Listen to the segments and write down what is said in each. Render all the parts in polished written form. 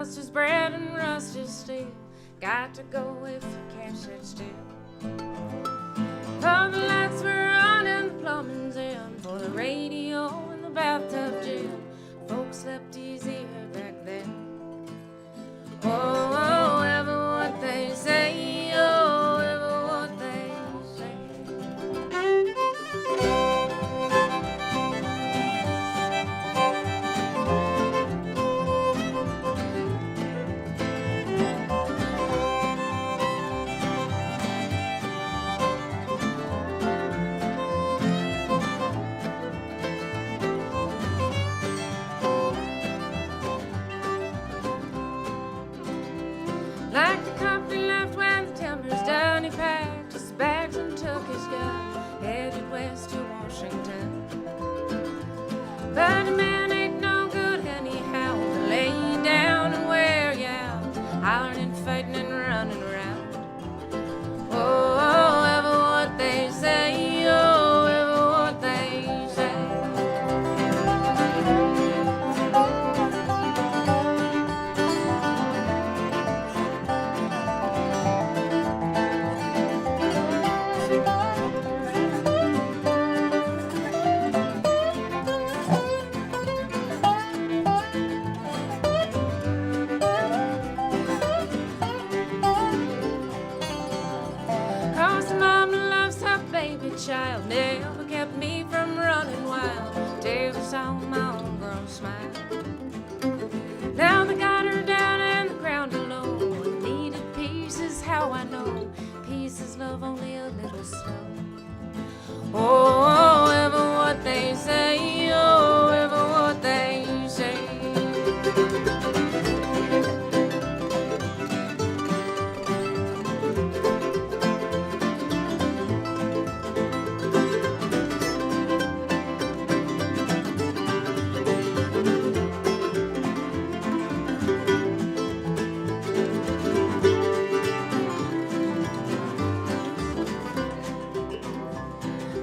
Rust is bread and rust is steel. Got to go if you can't sit still. For the lights were on and the plumbing's in. For the radio and the bathtub gin. Folks slept easier back then. Oh, oh, ever what they say. Oh, ever what they say. Like the company left when the timber's done, he packed his bags and took his gun, headed west to Washington. But a man ain't no good anyhow, to lay you down and wear you out, hollering and fighting and running around. Oh, oh, ever what they say, oh, ever what they say. Cause mama loves her baby child, never kept me from running wild. Tears I saw my own girl smile. Now they got her down in the ground alone. Needed peace is how I know. Peace is love, only a little slow. Oh, oh, ever what they say. Oh, ever what they say.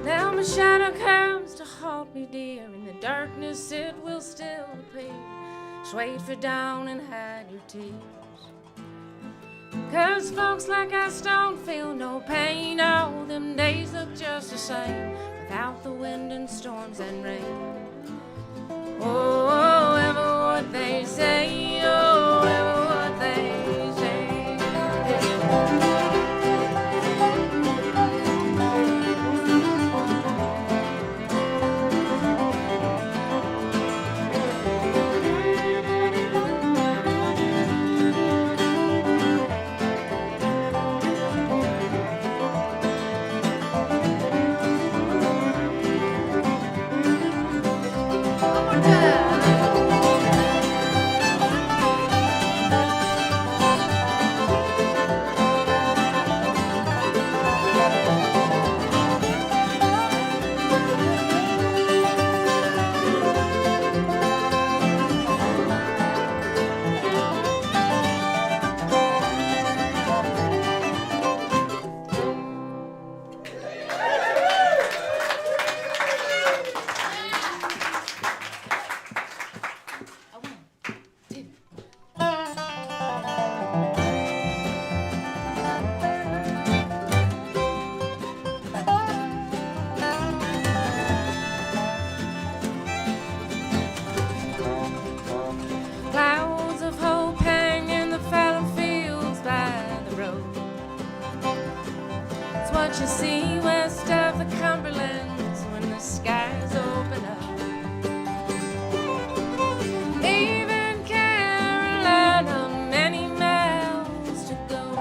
Now my shadow comes to haunt me, dear. In the darkness it will still appear. Just wait for dawn and hide your tears. Cause folks like us don't feel no pain. All them days look just the same without the wind and storms and rain. Oh, oh, ever what they say. Oh, ever what they say. Clouds of hope hang in the fallow fields by the road. It's what you see west of the Cumberlands when the skies open up. Even Carolina, many miles to go,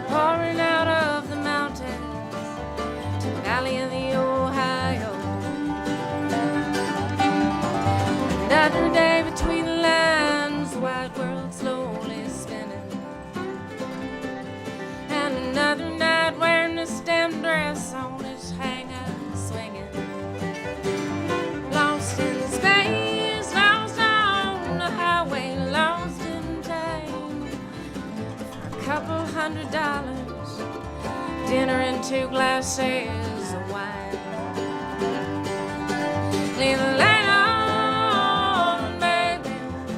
pouring out of the mountains to the valley of the Ohio. Another day between the lines, the wide world slowly spinning. And another night wearing a stem dress on his hanger swinging. Lost in space, lost on the highway, lost in time. For a couple $100, dinner and 2 glasses of wine. Leave the light on, baby,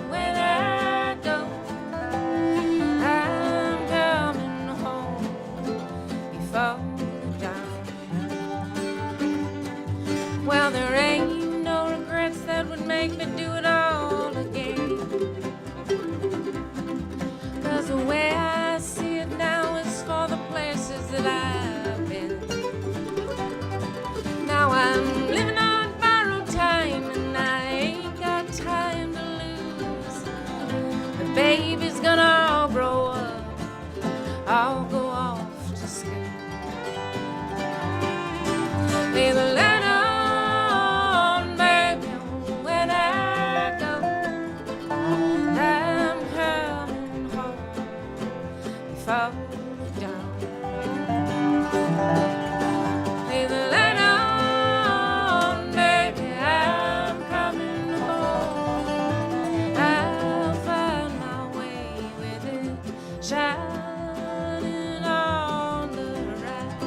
when I go. baby's gonna all grow up, I'll go off to school. Lay the light on, baby, when I go. I'm coming home before dawn. Lay the light on, baby, I'm coming home. I'll find my way with it shining on the horizon.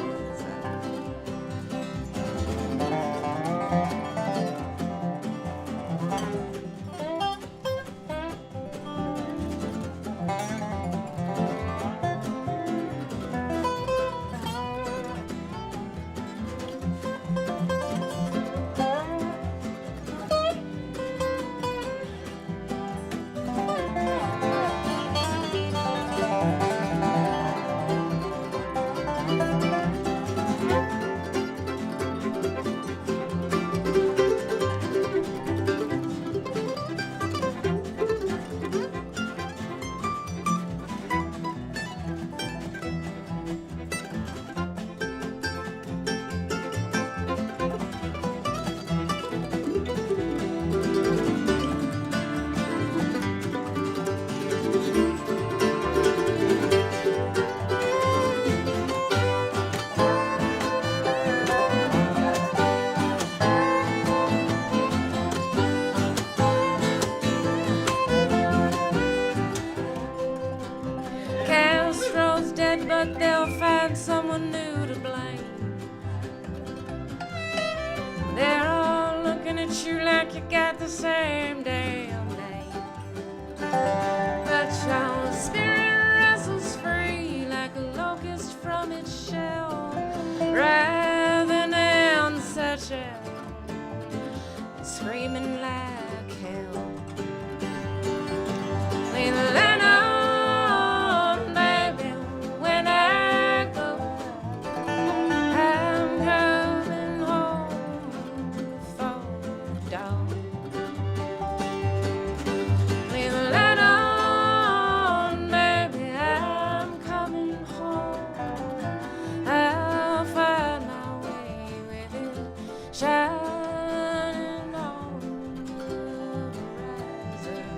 Castro's dead, but they'll find someone new to blame. They're all looking at you like you got the same damn name. But your spirit wrestles free like a locust from its shell, writhing in such a screaming like hell. Lay the light on, baby, when I go. I'm coming home before dawn. Lay the light on, baby, I'm coming home. I'll find my way with it shining on the horizon.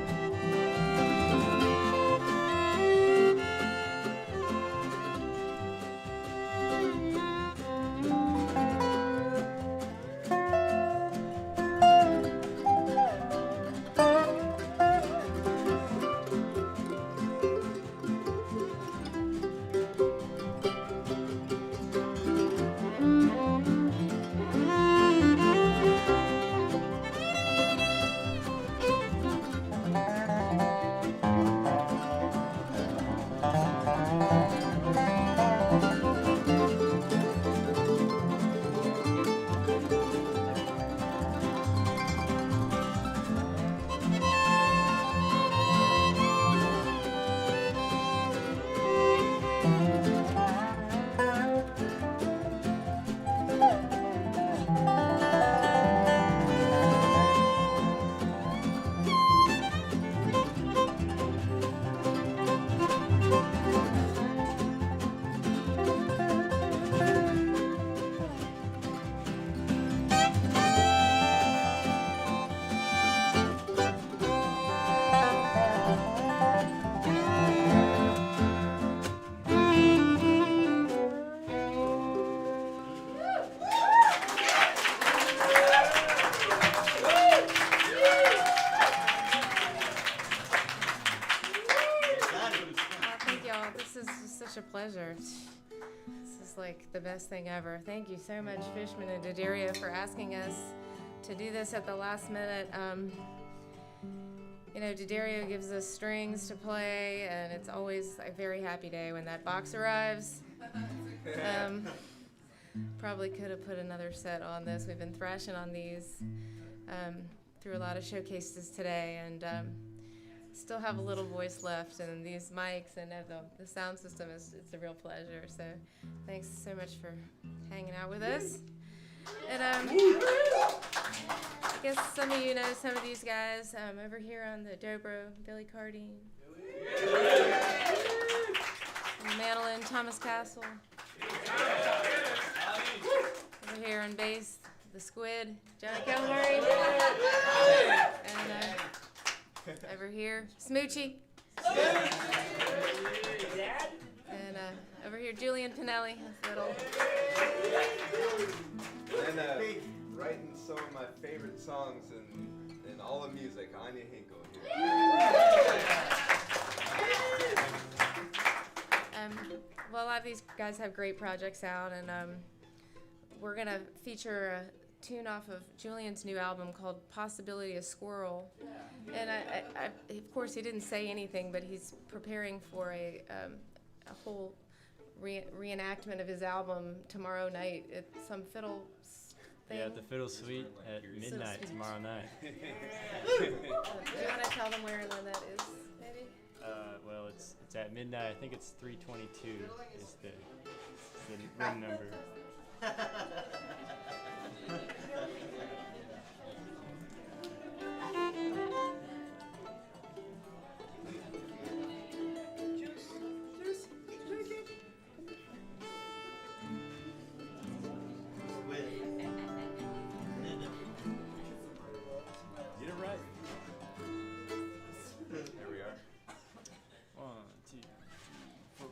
Thank y'all. This is just such a pleasure. This is like the best thing ever. Thank you so much, Fishman and D'Addario, for asking us to do this at the last minute. You know, D'Addario gives us strings to play, and it's always a very happy day when that box arrives. Probably could have put another set on this. We've been thrashing on these through a lot of showcases today, and still have a little voice left, and these mics and the sound system it's a real pleasure. So thanks so much for hanging out with us. And I guess some of you know some of these guys over here on the dobro, Billy Cardine. Mandolin, Thomas Castle. Over here on bass, the Squid, Johnny Kilmurray. And over here, Smoochie. And over here, Julian Pinelli. Little. And writing some of my favorite songs in all of music, Anya Hinkle here. Well, a lot of these guys have great projects out, and we're going to feature a tune off of Julian's new album called Possibility of Squirrel. And I of course, he didn't say anything, but he's preparing for a whole reenactment of his album tomorrow night at some fiddle thing. Yeah, at the Fiddle Suite at midnight tomorrow night. Do you want to tell them where and when that is, maybe? Well, it's at midnight. I think it's 322 is the room number. Get it right. Here we are. 1, 2, 4.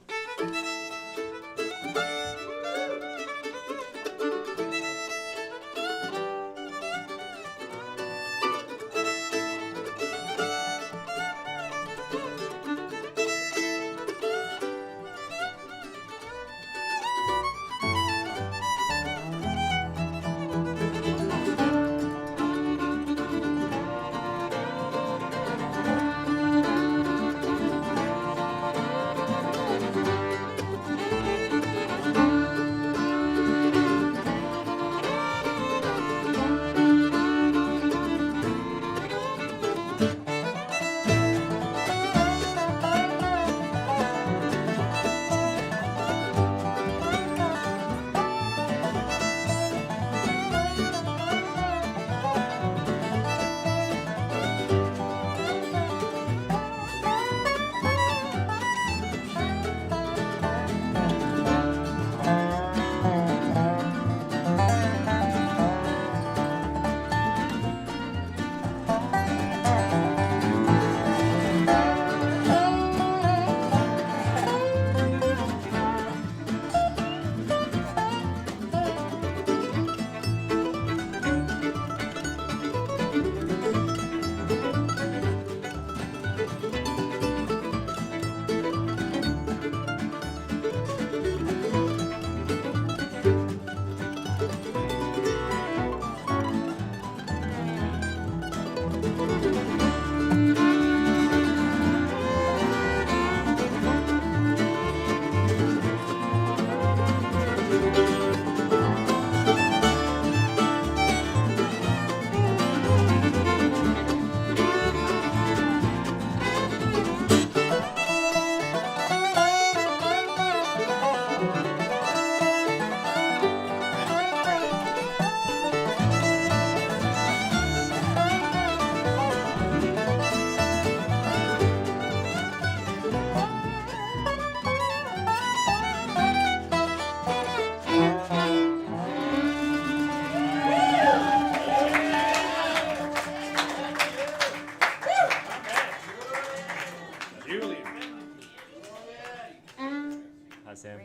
Hi, Sam.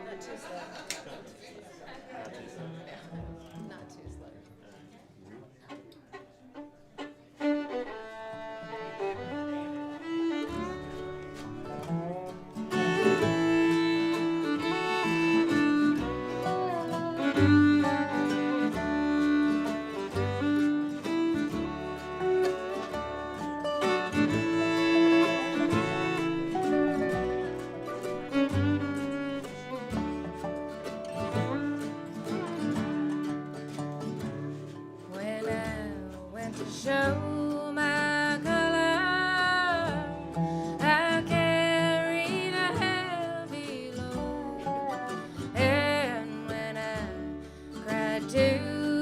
Not too slow. Not too slow. When I went to show my color, I carried a heavy load. And when I cried to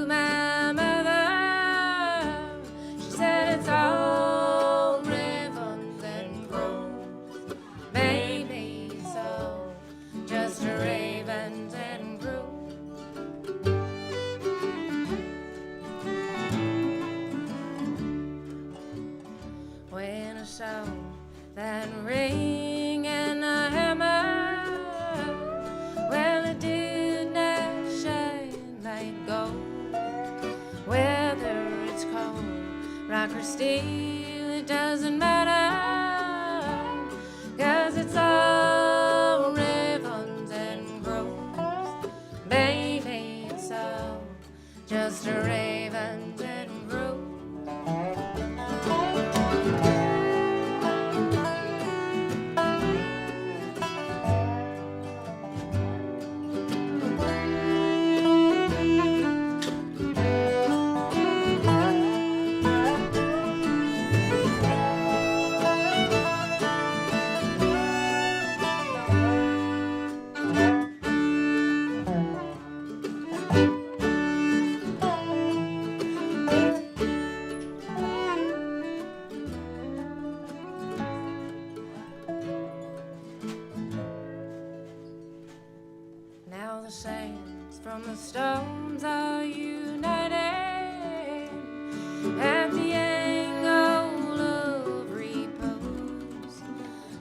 my mother, so that ring and a hammer, well, it did not shine like gold. Whether it's cold, rock or steel, it doesn't matter, 'cause it's all ribbons and groves. Baby, it's all just a ravens and groves. Now the sands from the stones are united at the angle of repose.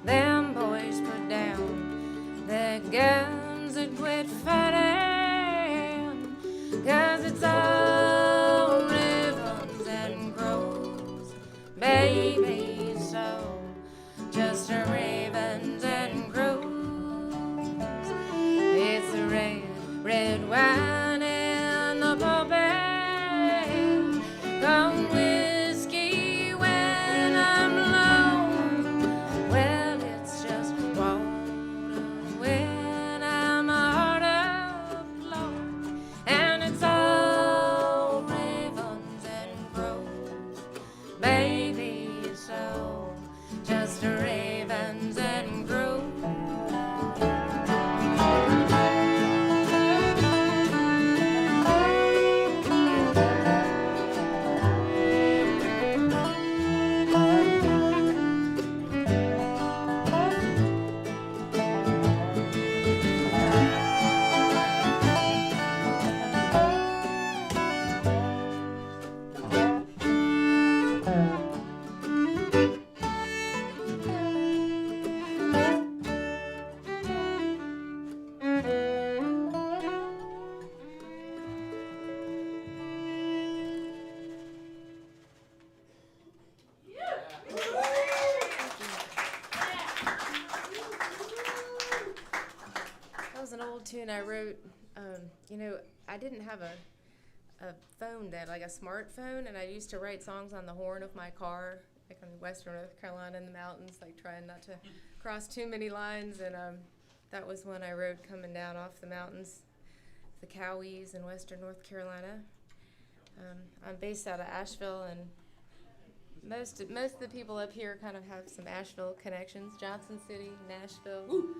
Them boys put down their guns and quit fighting, 'cause it's all ribbons and groves. Baby, so just a ravens and groves. It's the red wine and the pulpit, come whiskey when I'm low. Well, it's just water when I'm hard afloat, and it's all ravens and groves. Baby, it's all just ravens and groves. That was an old tune I wrote. I didn't have a phone then, like a smartphone, and I used to write songs on the horn of my car, like in western North Carolina in the mountains, like trying not to cross too many lines. And that was when I rode coming down off the mountains, the Cowies in western North Carolina. I'm based out of Asheville, and most of the people up here kind of have some Asheville connections. Johnson City, Nashville. Woo.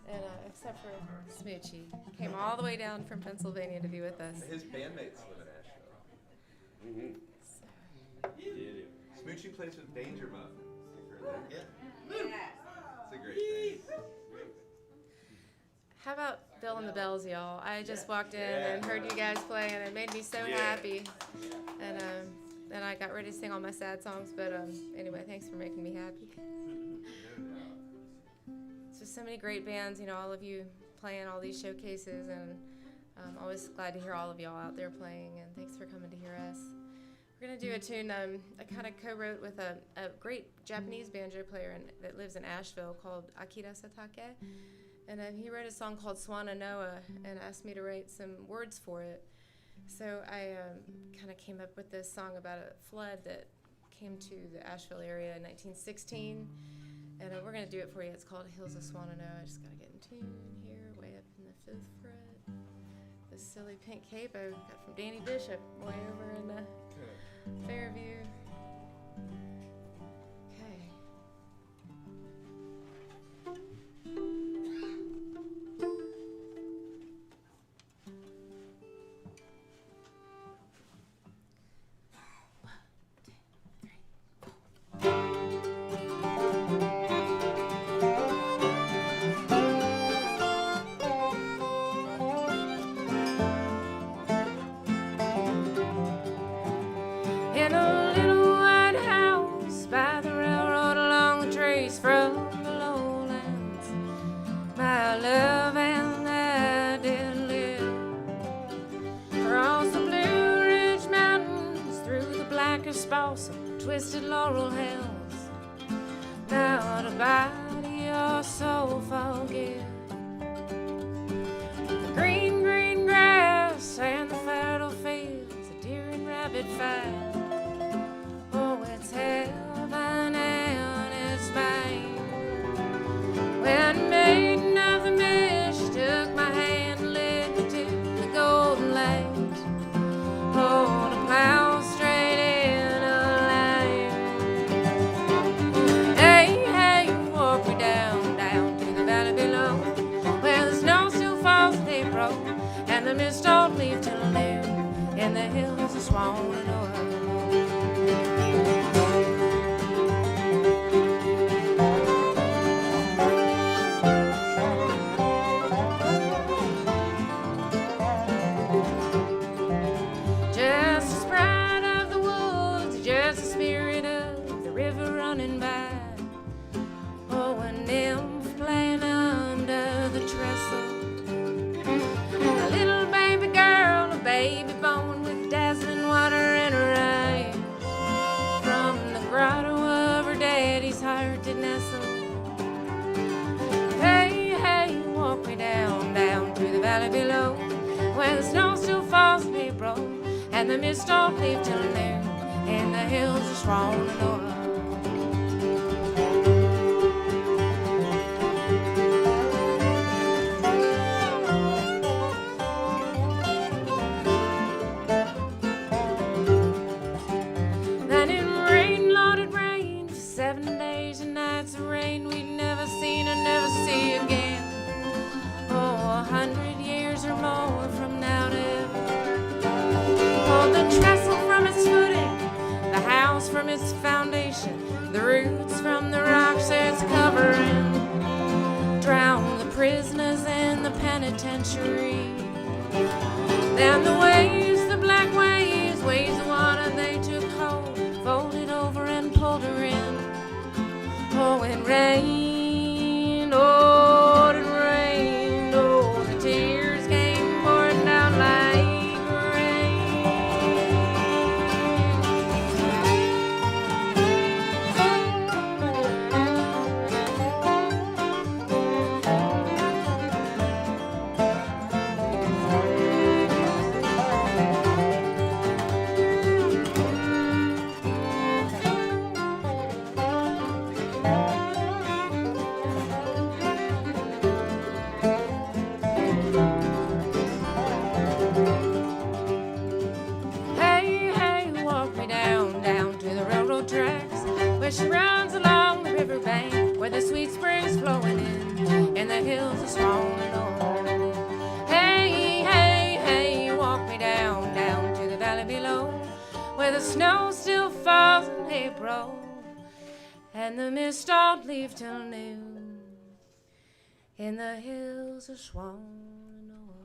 And except for Smoochie, came all the way down from Pennsylvania to be with us. His bandmates live in Asheville. Smoochie plays with Danger Muffin. Yeah. It's a great thing. How about Bill and the Bells, y'all? I just walked in and heard you guys play, and it made me so happy. And then I got ready to sing all my sad songs, but anyway, thanks for making me happy. Just so many great bands, all of you playing all these showcases, and I'm always glad to hear all of y'all out there playing, and thanks for coming to hear us. We're going to do a tune I kind of co-wrote with a great Japanese banjo player that lives in Asheville called Akira Satake, and he wrote a song called Swana Noa and asked me to write some words for it. So I kind of came up with this song about a flood that came to the Asheville area in 1916. And we're going to do it for you. It's called Hills of Swannanoa. I just got to get in tune here, way up in the 5th fret. This silly pink cape I got from Danny Bishop, way over in Fairview. Okay. like a spouse of twisted laurel hills. Now to body your soul forgive. The green, green grass and the fertile fields, the deer and rabbit fight. Oh, it's heaven and it's mine. When maiden of the mist took my hand and led me to the golden light. Oh, to plow straight in a line. Hey, hey, walk me down, down to the valley below, where the snow still falls in April, and the mist don't leave till noon, and the hills are swollen over. Just the sprite of the woods, just the spirit of the river running by. Oh, a nymph playing under the trestle. A little baby girl, a baby born with dazzling water in her eyes. From the grotto of her daddy's heart to nestle. Hey, hey, walk me down, down to the valley below, where the snow still falls in April, and the mist don't leave till noon, and the hills are swollen over. Then it rained, Lord, it rained for 7 days and nights of rain we'd never seen and never see again. Oh, 100 years or more from now to ever. Oh, the trestle from its footing, the house from its foundation, the roots from the rocks it's covering, drown the prisoners in the penitentiary. Then the waves, the black waves, waves of water they took hold, folded over and pulled her in. Oh, it rained, oh, it rained, oh, the tears came pouring down like she runs along the riverbank where the sweet spring's flowing in, and the hills are swollen over. Hey, hey, hey, walk me down, down to the valley below, where the snow still falls in April, and the mist don't leave till noon, and the hills are swollen over.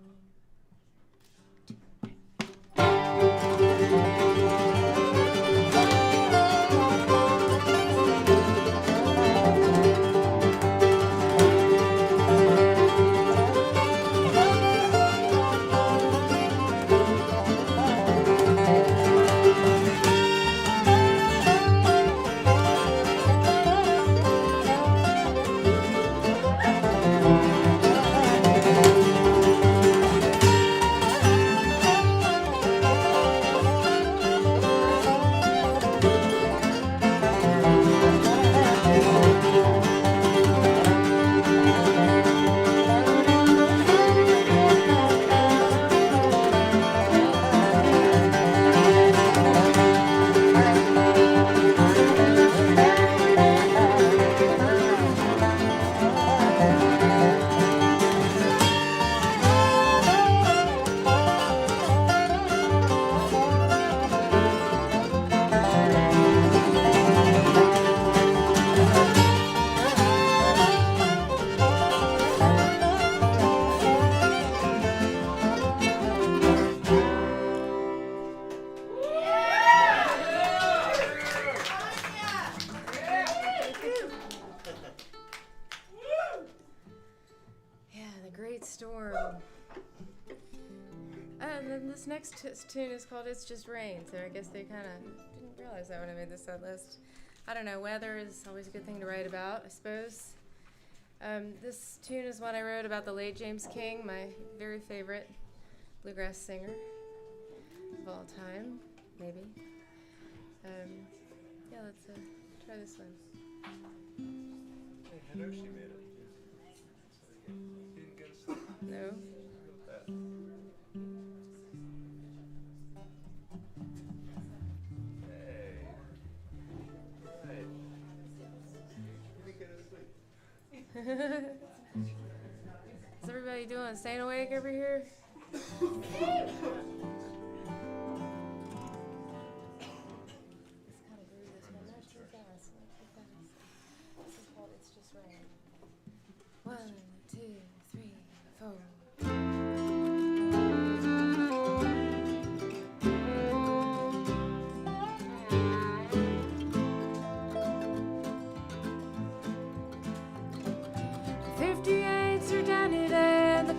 next tune is called It's Just Rain, so I guess they kind of didn't realize that when I made the set list. I don't know, weather is always a good thing to write about, I suppose. This tune is one I wrote about the late James King, my very favorite bluegrass singer of all time, maybe. Yeah, let's try this one. Hey, Hiroshi made it. So you didn't get a slip. No? Hey. Right. You didn't get a sleep. How's everybody doing? Staying awake over here? Let's kind of groove this one. Not too fast. Not too fast. This is called It's Just Rain. 1, 2, 3, 4.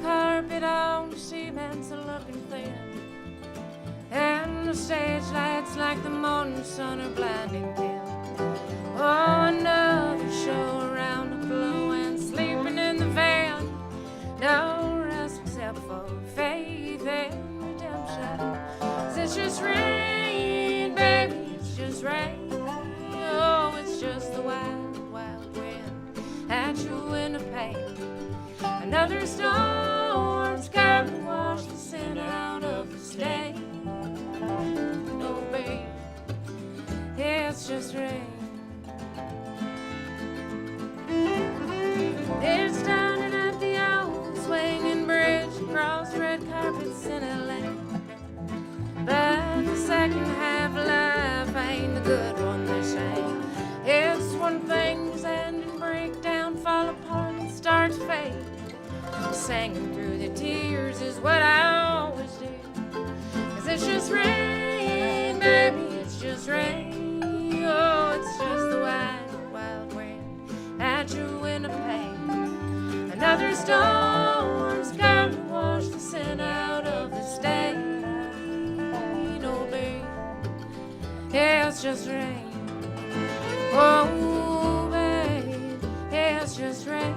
Carpet on the cement's a looking thin, and the stage lights like the morning sun are blinding dim. Oh, another show around the glow and sleeping in the van. No rest except for faith and redemption. It's just rain, baby, it's just rain. Oh, it's just the wild, wild wind at your window pane. Another storm's come to wash the sin out of the stain. Oh, babe, yeah, it's just rain. They're standing at the old swinging bridge across red carpets in LA. But the second half of life ain't the good one, they say. It's one thing's end and break down, fall apart and start to fade. Singing through the tears is what I always do. 'Cause it's just rain, baby, it's just rain. Oh, it's just the wild, wild wind at your window pane. Another storm's come to wash the sin out of the stain. Oh, babe, yeah, it's just rain. Oh, babe, yeah, it's just rain.